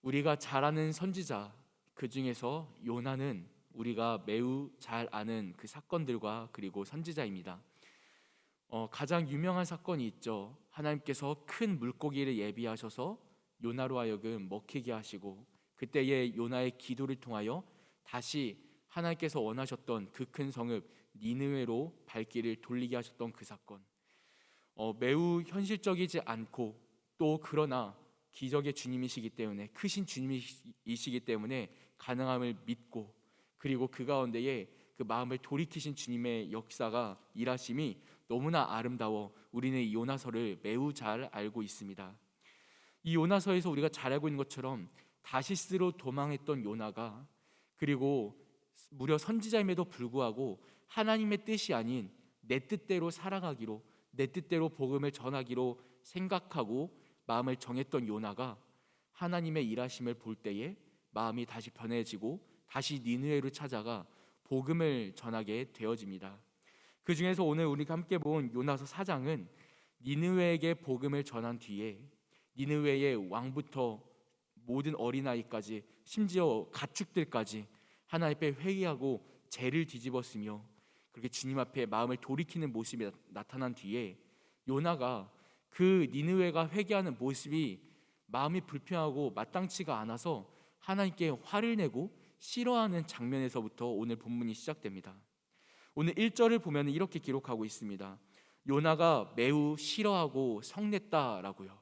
우리가 잘 아는 선지자, 그 중에서 요나는 우리가 매우 잘 아는 그 사건들과 그리고 선지자입니다. 가장 유명한 사건이 있죠. 하나님께서 큰 물고기를 예비하셔서 요나로 하여금 먹히게 하시고, 그때의 요나의 기도를 통하여 다시 하나님께서 원하셨던 그 큰 성읍 니느웨로 발길을 돌리게 하셨던 그 사건. 매우 현실적이지 않고, 또 그러나 기적의 주님이시기 때문에, 크신 주님이시기 때문에 가능함을 믿고, 그리고 그 가운데에 그 마음을 돌이키신 주님의 역사가, 일하심이 너무나 아름다워 우리는 이 요나서를 매우 잘 알고 있습니다. 이 요나서에서 우리가 잘 알고 있는 것처럼 다시스로 도망했던 요나가, 그리고 무려 선지자임에도 불구하고 하나님의 뜻이 아닌 내 뜻대로 살아가기로, 내 뜻대로 복음을 전하기로 생각하고 마음을 정했던 요나가 하나님의 일하심을 볼 때에 마음이 다시 변해지고 다시 니느웨로 찾아가 복음을 전하게 되어집니다. 그 중에서 오늘 우리가 함께 본 요나서 4장은 니느웨에게 복음을 전한 뒤에 니느웨의 왕부터 모든 어린아이까지, 심지어 가축들까지 하나님 앞에 회개하고 죄를 뒤집었으며 그렇게 주님 앞에 마음을 돌이키는 모습이 나타난 뒤에 요나가 그 니느웨가 회개하는 모습이 마음이 불편하고 마땅치가 않아서 하나님께 화를 내고 싫어하는 장면에서부터 오늘 본문이 시작됩니다. 오늘 1절을 보면 이렇게 기록하고 있습니다. 요나가 매우 싫어하고 성냈다라고요.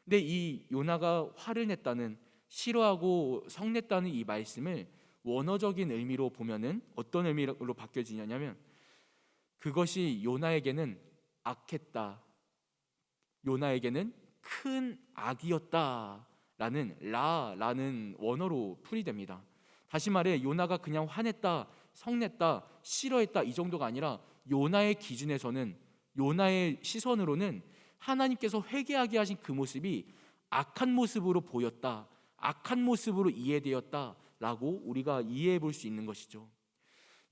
근데 이 요나가 화를 냈다는, 싫어하고 성냈다는 이 말씀을 원어적인 의미로 보면은 어떤 의미로 바뀌어지냐면, 그것이 요나에게는 악했다, 요나에게는 큰 악이었다라는 라라는 원어로 풀이됩니다. 다시 말해 요나가 그냥 화냈다, 성냈다, 싫어했다 이 정도가 아니라 요나의 기준에서는, 요나의 시선으로는 하나님께서 회개하게 하신 그 모습이 악한 모습으로 보였다, 악한 모습으로 이해되었다라고 우리가 이해해 볼 수 있는 것이죠.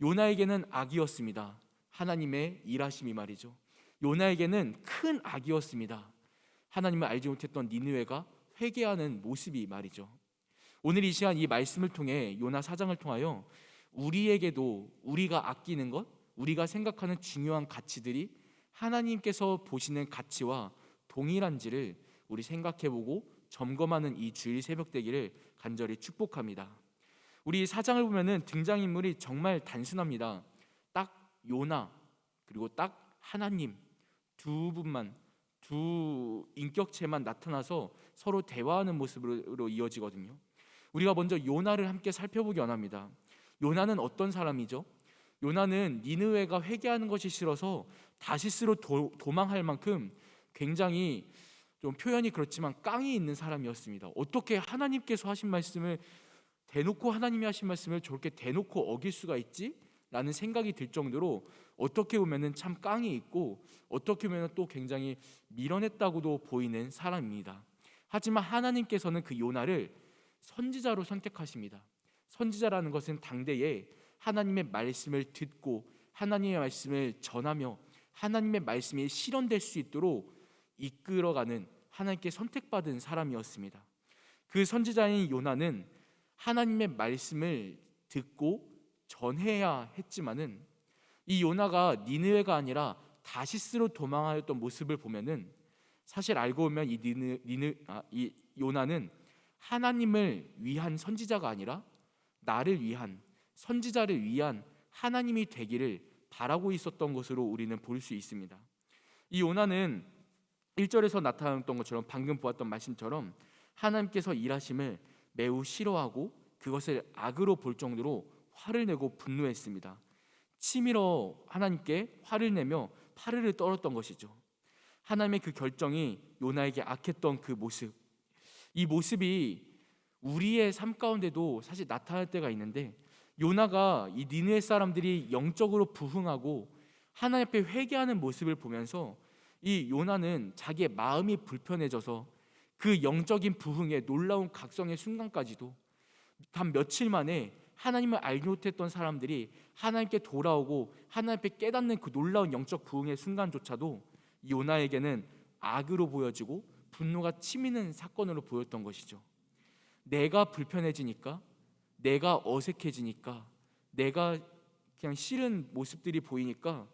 요나에게는 악이었습니다. 하나님의 일하심이 말이죠. 요나에게는 큰 악이었습니다. 하나님을 알지 못했던 니느웨가 회개하는 모습이 말이죠. 오늘 이 시간 이 말씀을 통해, 요나 4장을 통하여 우리에게도 우리가 아끼는 것, 우리가 생각하는 중요한 가치들이 하나님께서 보시는 가치와 동일한지를 우리 생각해보고 점검하는 이 주일 새벽 되기를 간절히 축복합니다. 우리 4장을 보면은 등장인물이 정말 단순합니다. 딱 요나 그리고 딱 하나님, 두 분만, 두 인격체만 나타나서 서로 대화하는 모습으로 이어지거든요. 우리가 먼저 요나를 함께 살펴보기 원합니다. 요나는 어떤 사람이죠? 요나는 니느웨가 회개하는 것이 싫어서 다시스로 도망할 만큼 굉장히, 좀 표현이 그렇지만 깡이 있는 사람이었습니다. 어떻게 하나님께서 하신 말씀을 대놓고, 하나님이 하신 말씀을 저렇게 대놓고 어길 수가 있지? 라는 생각이 들 정도로 어떻게 보면 참 깡이 있고, 어떻게 보면 또 굉장히 밀어냈다고도 보이는 사람입니다. 하지만 하나님께서는 그 요나를 선지자로 선택하십니다. 선지자라는 것은 당대에 하나님의 말씀을 듣고 하나님의 말씀을 전하며 하나님의 말씀이 실현될 수 있도록 이끌어가는 하나님께 선택받은 사람이었습니다. 그 선지자인 요나는 하나님의 말씀을 듣고 전해야 했지만은, 이 요나가 니느웨가 아니라 다시스로 도망하였던 모습을 보면은, 사실 알고 보면 이 요나는 하나님을 위한 선지자가 아니라 나를 위한, 선지자를 위한 하나님이 되기를 바라고 있었던 것으로 우리는 볼 수 있습니다. 이 요나는 1절에서 나타났던 것처럼, 방금 보았던 말씀처럼 하나님께서 일하심을 매우 싫어하고 그것을 악으로 볼 정도로 화를 내고 분노했습니다. 치밀어 하나님께 화를 내며 파르르 떨었던 것이죠. 하나님의 그 결정이 요나에게 악했던 그 모습, 이 모습이 우리의 삶 가운데도 사실 나타날 때가 있는데, 요나가 이 니느웨 사람들이 영적으로 부흥하고 하나님 앞에 회개하는 모습을 보면서 이 요나는 자기의 마음이 불편해져서 그 영적인 부흥의 놀라운 각성의 순간까지도 단 며칠 만에 하나님을 알지 못했던 사람들이 하나님께 돌아오고 하나님 앞에 깨닫는 그 놀라운 영적 부흥의 순간조차도 요나에게는 악으로 보여지고 분노가 치미는 사건으로 보였던 것이죠. 내가 불편해지니까, 내가 어색해지니까, 내가 그냥 싫은 모습들이 보이니까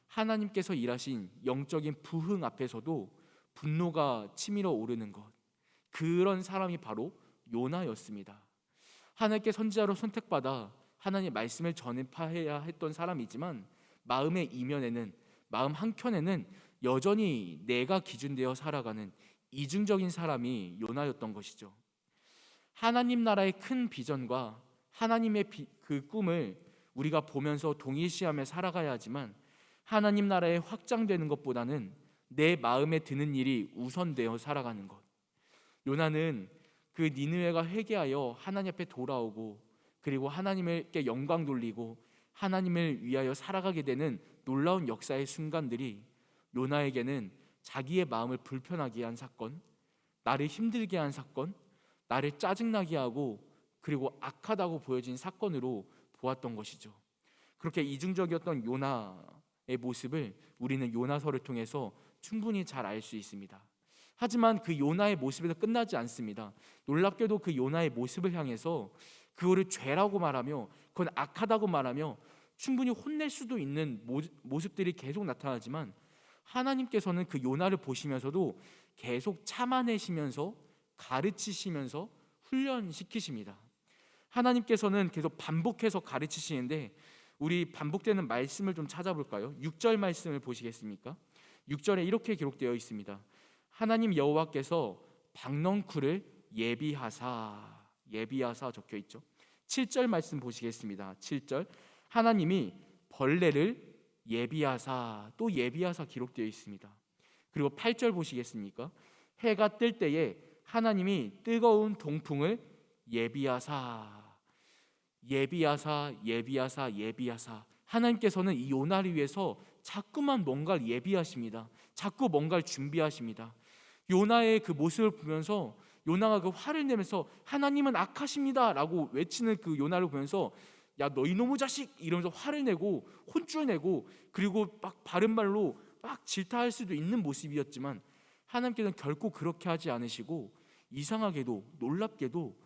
하나님께서 일하신 영적인 부흥 앞에서도 분노가 치밀어 오르는 것, 그런 사람이 바로 요나였습니다. 하나님께 선지자로 선택받아 하나님의 말씀을 전파해야 했던 사람이지만 마음의 이면에는, 마음 한켠에는 여전히 내가 기준되어 살아가는 이중적인 사람이 요나였던 것이죠. 하나님 나라의 큰 비전과 하나님의 그 꿈을 우리가 보면서 동일시하며 살아가야 하지만 하나님 나라의 확장되는 것보다는 내 마음에 드는 일이 우선되어 살아가는 것. 요나는 그 니느웨가 회개하여 하나님 앞에 돌아오고 그리고 하나님께 영광 돌리고 하나님을 위하여 살아가게 되는 놀라운 역사의 순간들이 요나에게는 자기의 마음을 불편하게 한 사건, 나를 힘들게 한 사건, 나를 짜증나게 하고 그리고 악하다고 보여진 사건으로 보았던 것이죠. 그렇게 이중적이었던 요나의 모습을 우리는 요나서를 통해서 충분히 잘 알 수 있습니다. 하지만 그 요나의 모습에서 끝나지 않습니다. 놀랍게도 그 요나의 모습을 향해서 그거를 죄라고 말하며 그건 악하다고 말하며 충분히 혼낼 수도 있는 모습들이 계속 나타나지만 하나님께서는 그 요나를 보시면서도 계속 참아내시면서 가르치시면서 훈련시키십니다. 하나님께서는 계속 반복해서 가르치시는데 우리 반복되는 말씀을 좀 찾아볼까요? 6절 말씀을 보시겠습니까? 6절에 이렇게 기록되어 있습니다. 하나님 여호와께서 박넝쿨을 예비하사 적혀 있죠. 7절 말씀 보시겠습니다. 7절 하나님이 벌레를 예비하사, 또 예비하사 기록되어 있습니다. 그리고 8절 보시겠습니까? 해가 뜰 때에 하나님이 뜨거운 동풍을 예비하사. 하나님께서는 이 요나를 위해서 자꾸만 뭔가를 예비하십니다. 자꾸 뭔가를 준비하십니다. 요나의 그 모습을 보면서 요나가 그 화를 내면서 하나님은 악하십니다 라고 외치는 그 요나를 보면서 야 너 이놈의 자식 이러면서 화를 내고 혼쭐 내고 그리고 막 바른 말로 막 질타할 수도 있는 모습이었지만 하나님께서는 결코 그렇게 하지 않으시고 이상하게도 놀랍게도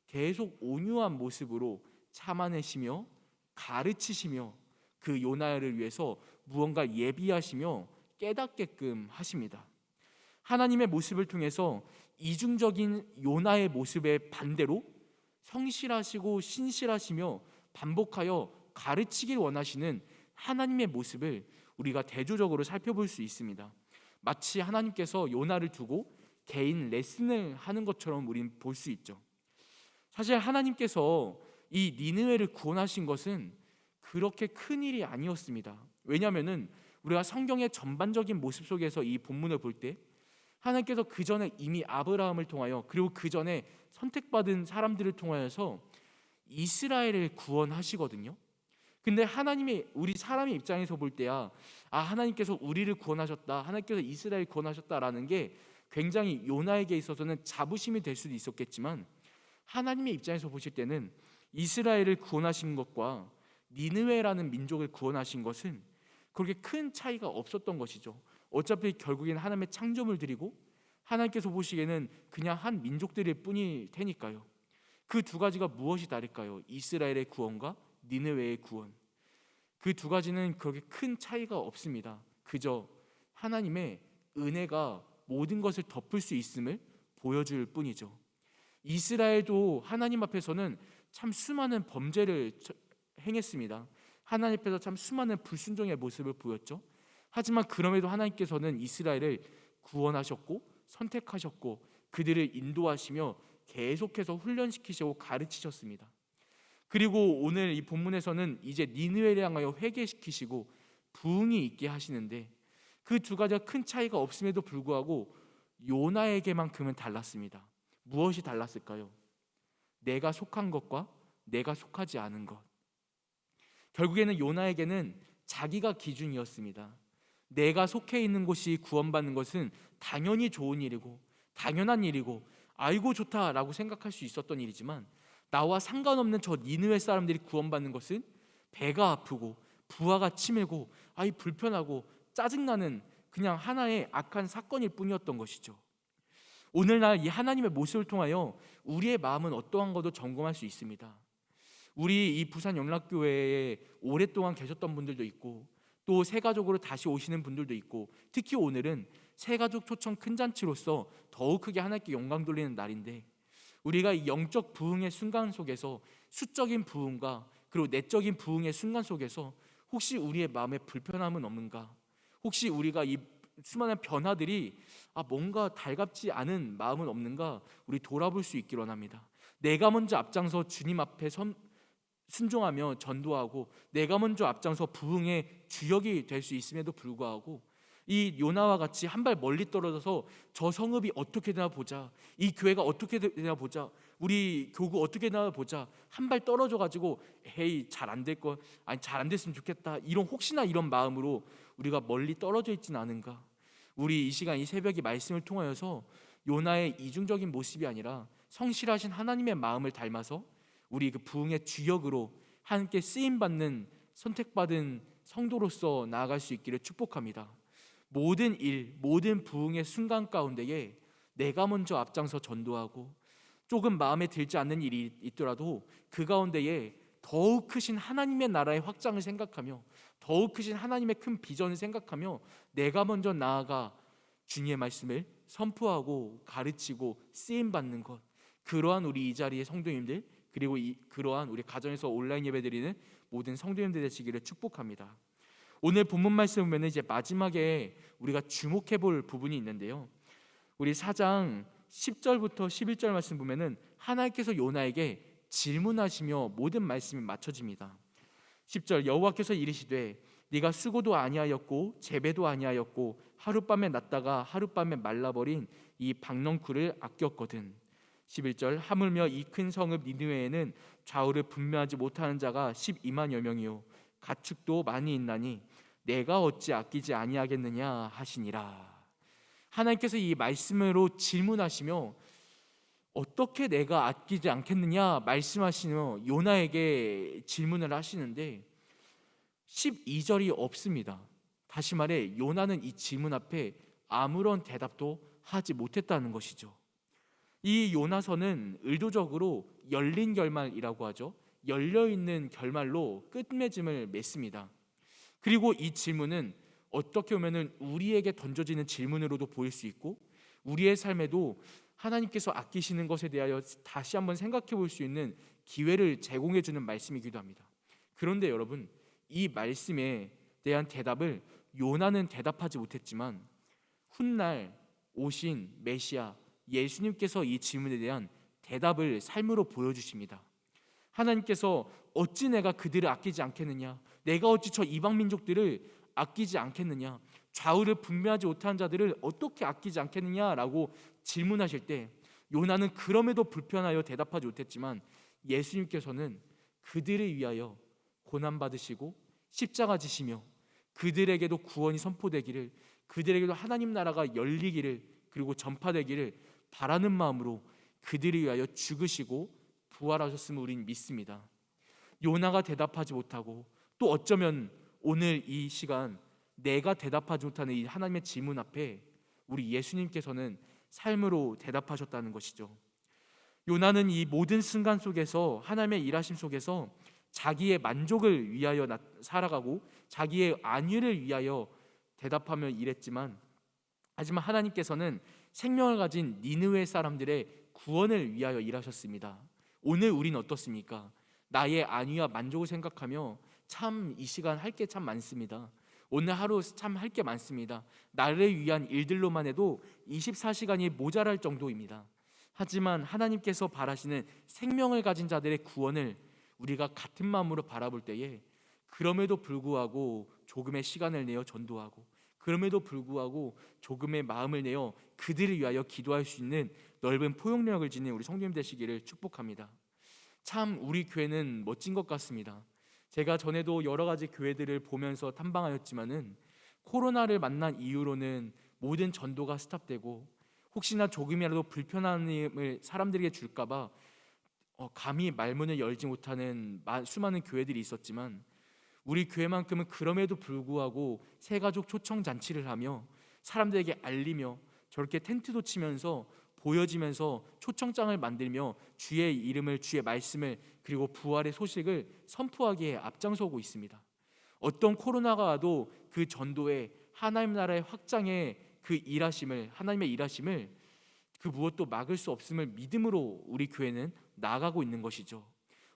계속 온유한 모습으로 참아내시며 가르치시며 그 요나를 위해서 무언가 예비하시며 깨닫게끔 하십니다. 하나님의 모습을 통해서 이중적인 요나의 모습의 반대로 성실하시고 신실하시며 반복하여 가르치길 원하시는 하나님의 모습을 우리가 대조적으로 살펴볼 수 있습니다. 마치 하나님께서 요나를 두고 개인 레슨을 하는 것처럼 우리는 볼 수 있죠. 사실 하나님께서 이 니느웨를 구원하신 것은 그렇게 큰 일이 아니었습니다. 왜냐하면 우리가 성경의 전반적인 모습 속에서 이 본문을 볼 때 하나님께서 그 전에 이미 아브라함을 통하여 그리고 그 전에 선택받은 사람들을 통하여서 이스라엘을 구원하시거든요. 근데 하나님이 우리 사람의 입장에서 볼 때야 하나님께서 우리를 구원하셨다, 하나님께서 이스라엘 구원하셨다라는 게 굉장히 요나에게 있어서는 자부심이 될 수도 있었겠지만 하나님의 입장에서 보실 때는 이스라엘을 구원하신 것과 니느웨라는 민족을 구원하신 것은 그렇게 큰 차이가 없었던 것이죠. 어차피 결국엔 하나님의 창조물 드리고 하나님께서 보시기에는 그냥 한 민족들일 뿐일 테니까요. 그 두 가지가 무엇이 다를까요? 이스라엘의 구원과 니느웨의 구원. 그 두 가지는 그렇게 큰 차이가 없습니다. 그저 하나님의 은혜가 모든 것을 덮을 수 있음을 보여줄 뿐이죠. 이스라엘도 하나님 앞에서는 참 수많은 범죄를 행했습니다. 하나님 앞에서 참 수많은 불순종의 모습을 보였죠. 하지만 그럼에도 하나님께서는 이스라엘을 구원하셨고 선택하셨고 그들을 인도하시며 계속해서 훈련시키시고 가르치셨습니다. 그리고 오늘 이 본문에서는 이제 니느웨를 향하여 회개시키시고 부흥이 있게 하시는데 그 두 가지가 큰 차이가 없음에도 불구하고 요나에게만큼은 달랐습니다. 무엇이 달랐을까요? 내가 속한 것과 내가 속하지 않은 것. 결국에는 요나에게는 자기가 기준이었습니다. 내가 속해 있는 곳이 구원받는 것은 당연히 좋은 일이고 당연한 일이고 아이고 좋다라고 생각할 수 있었던 일이지만 나와 상관없는 저 니느웨 사람들이 구원받는 것은 배가 아프고 부하가 치밀고 불편하고 짜증나는 그냥 하나의 악한 사건일 뿐이었던 것이죠. 오늘날 이 하나님의 모습을 통하여 우리의 마음은 어떠한 것도 점검할 수 있습니다. 우리 이 부산 영락교회에 오랫동안 계셨던 분들도 있고 또 새가족으로 다시 오시는 분들도 있고, 특히 오늘은 새가족 초청 큰 잔치로서 더욱 크게 하나님께 영광 돌리는 날인데, 우리가 이 영적 부흥의 순간 속에서 수적인 부흥과 그리고 내적인 부흥의 순간 속에서 혹시 우리의 마음에 불편함은 없는가? 혹시 우리가 이 수많은 변화들이 뭔가 달갑지 않은 마음은 없는가? 우리 돌아볼 수 있기를 원합니다. 내가 먼저 앞장서 주님 앞에 순종하며 전도하고, 내가 먼저 앞장서 부흥의 주역이 될 수 있음에도 불구하고 이 요나와 같이 한 발 멀리 떨어져서 저 성읍이 어떻게 되나 보자, 이 교회가 어떻게 되나 보자, 우리 교구 어떻게 되나 보자, 한 발 떨어져 가지고 헤이 잘 안 될 거, 아니 잘 안 됐으면 좋겠다, 이런 혹시나 이런 마음으로 우리가 멀리 떨어져 있지는 않은가? 우리 이 시간 이 새벽이 말씀을 통하여서 요나의 이중적인 모습이 아니라 성실하신 하나님의 마음을 닮아서 우리 그 부흥의 주역으로 함께 쓰임 받는 선택받은 성도로서 나아갈 수 있기를 축복합니다. 모든 일, 모든 부흥의 순간 가운데에 내가 먼저 앞장서 전도하고, 조금 마음에 들지 않는 일이 있더라도 그 가운데에 더욱 크신 하나님의 나라의 확장을 생각하며, 더욱 크신 하나님의 큰 비전을 생각하며 내가 먼저 나아가 주님의 말씀을 선포하고 가르치고 쓰임 받는 것, 그러한 우리 이 자리의 성도님들, 그리고 그러한 우리 가정에서 온라인 예배드리는 모든 성도님들 되시기를 축복합니다. 오늘 본문 말씀 보면 이제 마지막에 우리가 주목해 볼 부분이 있는데요, 우리 4장 10절부터 11절 말씀 보면은 하나님께서 요나에게 질문하시며 모든 말씀이 맞춰집니다. 10절, 여호와께서 이르시되 네가 수고도 아니하였고 재배도 아니하였고 하룻밤에 났다가 하룻밤에 말라버린 이 박넝쿨을 아꼈거든. 11절, 하물며 이 큰 성읍 니느웨에는 좌우를 분별하지 못하는 자가 12만여 명이요 가축도 많이 있나니 내가 어찌 아끼지 아니하겠느냐 하시니라. 하나님께서 이 말씀으로 질문하시며 어떻게 내가 아끼지 않겠느냐 말씀하시며 요나에게 질문을 하시는데 12절이 없습니다. 다시 말해 요나는 이 질문 앞에 아무런 대답도 하지 못했다는 것이죠. 이 요나서는 의도적으로 열린 결말이라고 하죠. 열려있는 결말로 끝맺음을 맺습니다. 그리고 이 질문은 어떻게 보면 우리에게 던져지는 질문으로도 보일 수 있고, 우리의 삶에도 하나님께서 아끼시는 것에 대하여 다시 한번 생각해 볼 수 있는 기회를 제공해 주는 말씀이기도 합니다. 그런데 여러분, 이 말씀에 대한 대답을 요나는 대답하지 못했지만 훗날 오신 메시아 예수님께서 이 질문에 대한 대답을 삶으로 보여주십니다. 하나님께서 어찌 내가 그들을 아끼지 않겠느냐, 내가 어찌 저 이방 민족들을 아끼지 않겠느냐, 좌우를 분별하지 못한 자들을 어떻게 아끼지 않겠느냐라고 질문하실 때 요나는 그럼에도 불편하여 대답하지 못했지만 예수님께서는 그들을 위하여 고난받으시고 십자가 지시며 그들에게도 구원이 선포되기를, 그들에게도 하나님 나라가 열리기를 그리고 전파되기를 바라는 마음으로 그들을 위하여 죽으시고 부활하셨음을 우린 믿습니다. 요나가 대답하지 못하고 또 어쩌면 오늘 이 시간 내가 대답하지 못하는 이 하나님의 질문 앞에 우리 예수님께서는 삶으로 대답하셨다는 것이죠. 요나는 이 모든 순간 속에서 하나님의 일하심 속에서 자기의 만족을 위하여 살아가고 자기의 안위를 위하여 대답하며 일했지만, 하지만 하나님께서는 생명을 가진 니느웨 사람들의 구원을 위하여 일하셨습니다. 오늘 우리는 어떻습니까? 나의 안위와 만족을 생각하며 참 이 시간 할 게 참 많습니다. 오늘 하루 참 할 게 많습니다. 나를 위한 일들로만 해도 24시간이 모자랄 정도입니다. 하지만 하나님께서 바라시는 생명을 가진 자들의 구원을 우리가 같은 마음으로 바라볼 때에 그럼에도 불구하고 조금의 시간을 내어 전도하고, 그럼에도 불구하고 조금의 마음을 내어 그들을 위하여 기도할 수 있는 넓은 포용력을 지닌 우리 성도님 되시기를 축복합니다. 참 우리 교회는 멋진 것 같습니다. 제가 전에도 여러 가지 교회들을 보면서 탐방하였지만은 코로나를 만난 이후로는 모든 전도가 스탑되고 혹시나 조금이라도 불편함을 사람들에게 줄까봐 감히 말문을 열지 못하는 수많은 교회들이 있었지만, 우리 교회만큼은 그럼에도 불구하고 새가족 초청 잔치를 하며 사람들에게 알리며 저렇게 텐트도 치면서 보여지면서 초청장을 만들며 주의 이름을, 주의 말씀을, 그리고 부활의 소식을 선포하기에 앞장서고 있습니다. 어떤 코로나가 와도 그 전도에 하나님 나라의 확장에 그 일하심을, 하나님의 일하심을 그 무엇도 막을 수 없음을 믿음으로 우리 교회는 나아가고 있는 것이죠.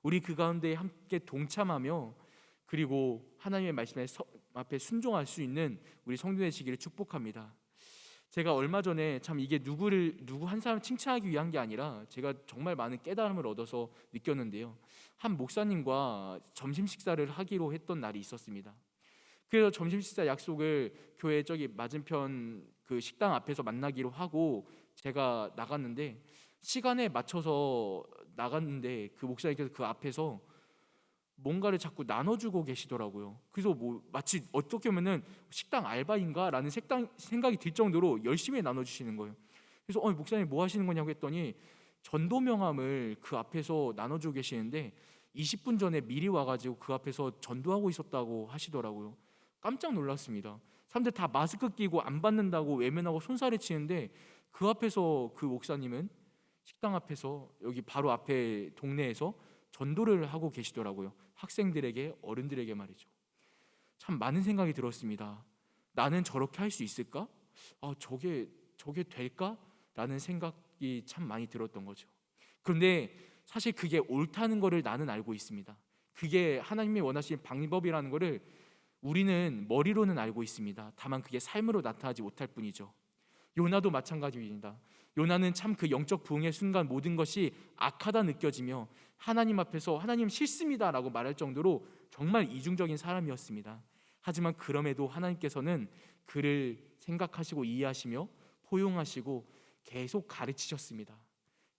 우리 그 가운데 함께 동참하며 그리고 하나님의 말씀에 앞에 순종할 수 있는 우리 성도 되시기를 축복합니다. 제가 얼마 전에 참 이게 누구 한 사람 칭찬하기 위한 게 아니라 제가 정말 많은 깨달음을 얻어서 느꼈는데요. 한 목사님과 점심 식사를 하기로 했던 날이 있었습니다. 그래서 점심 식사 약속을 교회 저기 맞은편 그 식당 앞에서 만나기로 하고 제가 나갔는데, 시간에 맞춰서 나갔는데 그 목사님께서 그 앞에서 뭔가를 자꾸 나눠주고 계시더라고요. 그래서 뭐 마치 어떻게 보면은 식당 알바인가라는 생각이 들 정도로 열심히 나눠주시는 거예요. 그래서 목사님 뭐 하시는 거냐고 했더니 전도 명함을 그 앞에서 나눠주고 계시는데 20분 전에 미리 와가지고 그 앞에서 전도하고 있었다고 하시더라고요. 깜짝 놀랐습니다. 사람들 다 마스크 끼고 안 받는다고 외면하고 손살에 치는데 그 앞에서 그 목사님은 식당 앞에서 여기 바로 앞에 동네에서 전도를 하고 계시더라고요. 학생들에게, 어른들에게 말이죠. 참 많은 생각이 들었습니다. 나는 저렇게 할 수 있을까? 저게 될까? 라는 생각이 참 많이 들었던 거죠. 그런데 사실 그게 옳다는 것을 나는 알고 있습니다. 그게 하나님이 원하시는 방법이라는 것을 우리는 머리로는 알고 있습니다. 다만 그게 삶으로 나타나지 못할 뿐이죠. 요나도 마찬가지입니다. 요나는 참 그 영적 부흥의 순간 모든 것이 악하다 느껴지며 하나님 앞에서 하나님 싫습니다라고 말할 정도로 정말 이중적인 사람이었습니다. 하지만 그럼에도 하나님께서는 그를 생각하시고 이해하시며 포용하시고 계속 가르치셨습니다.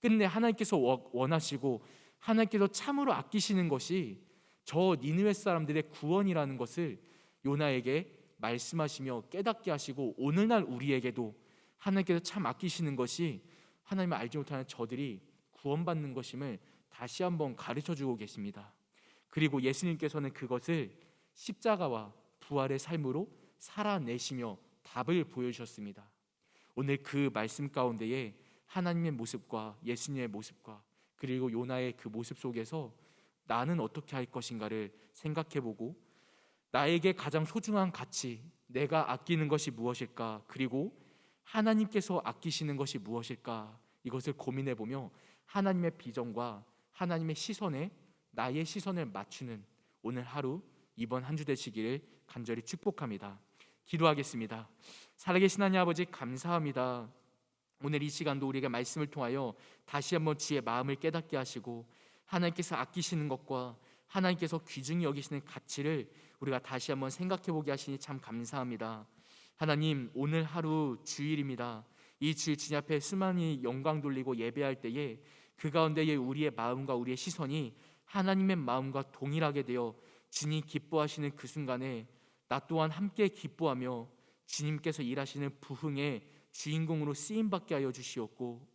끝내 하나님께서 원하시고 하나님께서 참으로 아끼시는 것이 저 니느웨 사람들의 구원이라는 것을 요나에게 말씀하시며 깨닫게 하시고, 오늘날 우리에게도 하나님께서 참 아끼시는 것이 하나님을 알지 못하는 저들이 구원받는 것임을 다시 한번 가르쳐주고 계십니다. 그리고 예수님께서는 그것을 십자가와 부활의 삶으로 살아내시며 답을 보여주셨습니다. 오늘 그 말씀 가운데에 하나님의 모습과 예수님의 모습과 그리고 요나의 그 모습 속에서 나는 어떻게 할 것인가를 생각해보고, 나에게 가장 소중한 가치, 내가 아끼는 것이 무엇일까, 그리고 하나님께서 아끼시는 것이 무엇일까, 이것을 고민해보며 하나님의 비전과 하나님의 시선에 나의 시선을 맞추는 오늘 하루, 이번 한 주 되시기를 간절히 축복합니다. 기도하겠습니다. 살아계신 하나님 아버지, 감사합니다. 오늘 이 시간도 우리에게 말씀을 통하여 다시 한번 주의 마음을 깨닫게 하시고 하나님께서 아끼시는 것과 하나님께서 귀중히 여기시는 가치를 우리가 다시 한번 생각해보게 하시니 참 감사합니다. 하나님, 오늘 하루 주일입니다. 이 주일 주님 앞에 수많이 영광 돌리고 예배할 때에 그 가운데에 우리의 마음과 우리의 시선이 하나님의 마음과 동일하게 되어 주님 기뻐하시는 그 순간에 나 또한 함께 기뻐하며 주님께서 일하시는 부흥의 주인공으로 쓰임받게 하여 주시옵고,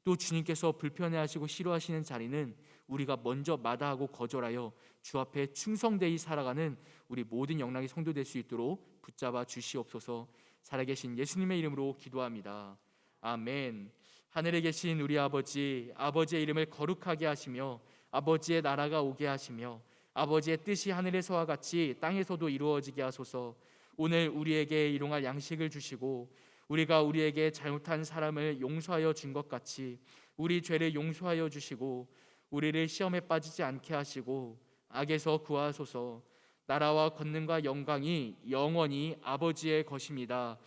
또 주님께서 불편해하시고 싫어하시는 자리는 우리가 먼저 마다하고 거절하여 주 앞에 충성되이 살아가는 우리 모든 영락의 성도 될 수 있도록 붙잡아 주시옵소서. 살아계신 예수님의 이름으로 기도합니다. 아멘. 하늘에 계신 우리 아버지, 아버지의 이름을 거룩하게 하시며 아버지의 나라가 오게 하시며 아버지의 뜻이 하늘에서와 같이 땅에서도 이루어지게 하소서. 오늘 우리에게 일용할 양식을 주시고 우리가 우리에게 잘못한 사람을 용서하여 준 것 같이 우리 죄를 용서하여 주시고 우리를 시험에 빠지지 않게 하시고 악에서 구하소서. 나라와 권능과 영광이 영원히 아버지의 것입니다.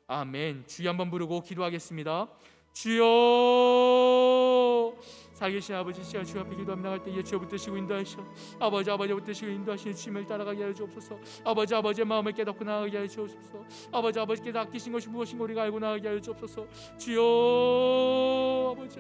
아멘. 주여 한번 부르고 기도하겠습니다. 주여, 살아계신 아버지, 시간 주 앞에 기도하며 나갈 때에 주여 붙드시고 인도하시오. 아버지 붙드시고 인도하시는 주님을 따라가게 하여 주옵소서. 아버지의 마음을 깨닫고 나가게 하여 주옵소서. 아버지께서 아끼신 것이 무엇인가 우리가 알고 나가게 하여 주옵소서. 주여, 아버지